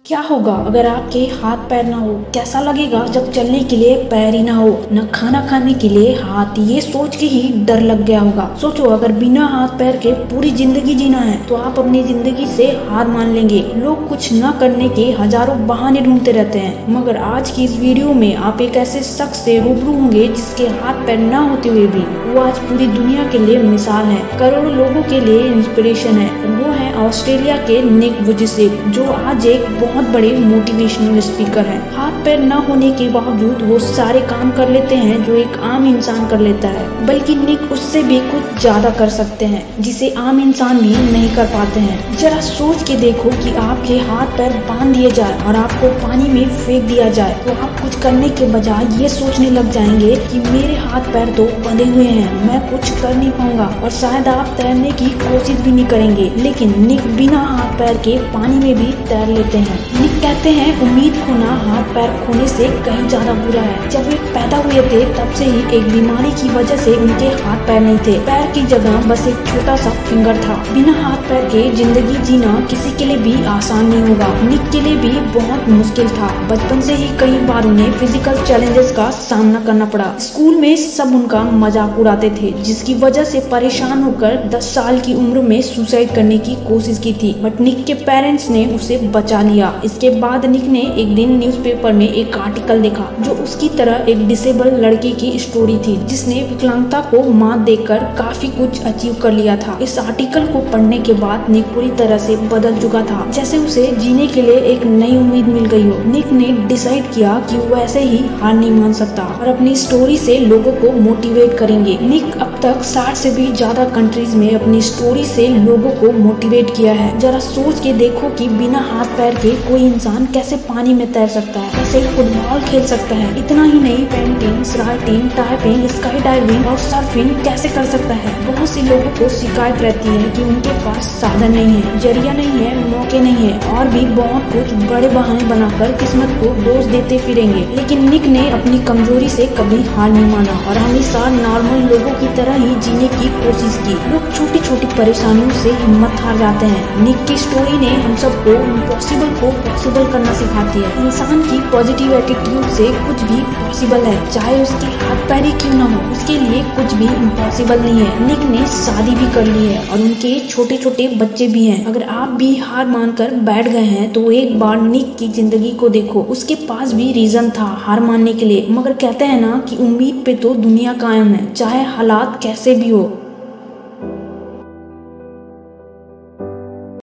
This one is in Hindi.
क्या होगा अगर आपके हाथ पैर ना हो? कैसा लगेगा जब चलने के लिए पैर ही ना हो, न खाना खाने के लिए हाथ? ये सोच के ही डर लग गया होगा। सोचो, अगर बिना हाथ पैर के पूरी जिंदगी जीना है तो आप अपनी जिंदगी से हार मान लेंगे। लोग कुछ न करने के हजारों बहाने ढूंढते रहते हैं, मगर आज की इस वीडियो में आप एक ऐसे शख्स से रूबरू होंगे जिसके हाथ पैर न होते हुए भी वो आज पूरी दुनिया के लिए मिसाल है, करोड़ों लोगों के लिए इंस्पिरेशन है। वो है ऑस्ट्रेलिया के निक वुजिसिक, जो आज एक बहुत बड़े मोटिवेशनल स्पीकर हैं। हाथ पैर न होने के बावजूद वो सारे काम कर लेते हैं जो एक आम इंसान कर लेता है, बल्कि निक उससे भी कुछ ज्यादा कर सकते हैं जिसे आम इंसान भी नहीं कर पाते हैं। जरा सोच के देखो कि आपके हाथ पैर बांध दिए जाए और आपको पानी में फेंक दिया जाए, तो आप कुछ करने के बजाय ये सोचने लग जाएंगे कि मेरे हाथ पैर तो बंधे हुए हैं, मैं कुछ कर नहीं पाऊंगा, और शायद आप तैरने की कोशिश भी नहीं करेंगे। लेकिन निक बिना हाथ पैर के पानी में भी तैर लेते हैं। निक कहते हैं, उम्मीद खोना हाथ पैर खोने से कहीं ज्यादा बुरा है। जब वे पैदा हुए थे तब से ही एक बीमारी की वजह से उनके हाथ पैर नहीं थे। पैर की जगह बस एक छोटा सा फिंगर था। बिना हाथ पैर के जिंदगी जीना किसी के लिए भी आसान नहीं होगा। निक के लिए भी बहुत मुश्किल था। बचपन से ही कई बार उन्हें फिजिकल चैलेंजेस का सामना करना पड़ा। स्कूल में सब उनका मजाक उड़ाते थे, जिसकी वजह से परेशान होकर 10 साल की उम्र में सुसाइड करने की कोशिश की थी, बट निक के पेरेंट्स ने उसे बचा लिया। इसके बाद निक ने एक दिन न्यूज़पेपर में एक आर्टिकल देखा जो उसकी तरह एक डिसेबल लड़की की स्टोरी थी, जिसने विकलांगता को मात देकर काफी कुछ अचीव कर लिया था। इस आर्टिकल को पढ़ने के बाद निक पूरी तरह से बदल चुका था, जैसे उसे जीने के लिए एक नई उम्मीद मिल गई हो। निक ने डिसाइड किया कि वो ऐसे ही हार नहीं मान सकता और अपनी स्टोरी से लोगों को मोटिवेट करेंगे। निक अब तक 60 से भी ज्यादा कंट्रीज में अपनी स्टोरी से लोगों को मोटिवेट किया है। जरा सोच के देखो कि बिना हाथ पैर के कोई इंसान कैसे पानी में तैर सकता है, कैसे फुटबॉल खेल सकता है। इतना ही नहीं, painting, writing, typing, sky diving और सर्फिंग कैसे कर सकता है। बहुत सी लोगों को शिकायत रहती है कि उनके पास साधन नहीं है, जरिया नहीं है, मौके नहीं है, और भी बहुत कुछ बड़े बहाने बनाकर किस्मत को दोष देते फिरेंगे। लेकिन निक ने अपनी कमजोरी से कभी हार नहीं माना और हमेशा नॉर्मल लोगों की तरह ही जीने की कोशिश की। लोग छोटी छोटी परेशानियों से हिम्मत हार जाते हैं। निक की स्टोरी ने हम सबको इम्पॉसिबल को पॉसिबल करना सिखाती है। इंसान की पॉजिटिव एटीट्यूड से कुछ भी पॉसिबल है, चाहे उसके हाथ पैर ही क्यों ना हो, उसके लिए कुछ भी इम्पॉसिबल नहीं है। निक ने शादी भी कर ली है और उनके छोटे छोटे बच्चे भी हैं। अगर आप भी हार मानकर बैठ गए हैं तो एक बार निक की जिंदगी को देखो। उसके पास भी रीजन था हार मानने के लिए, मगर कहते हैं ना कि उम्मीद पे तो दुनिया कायम है, चाहे हालात कैसे भी हो।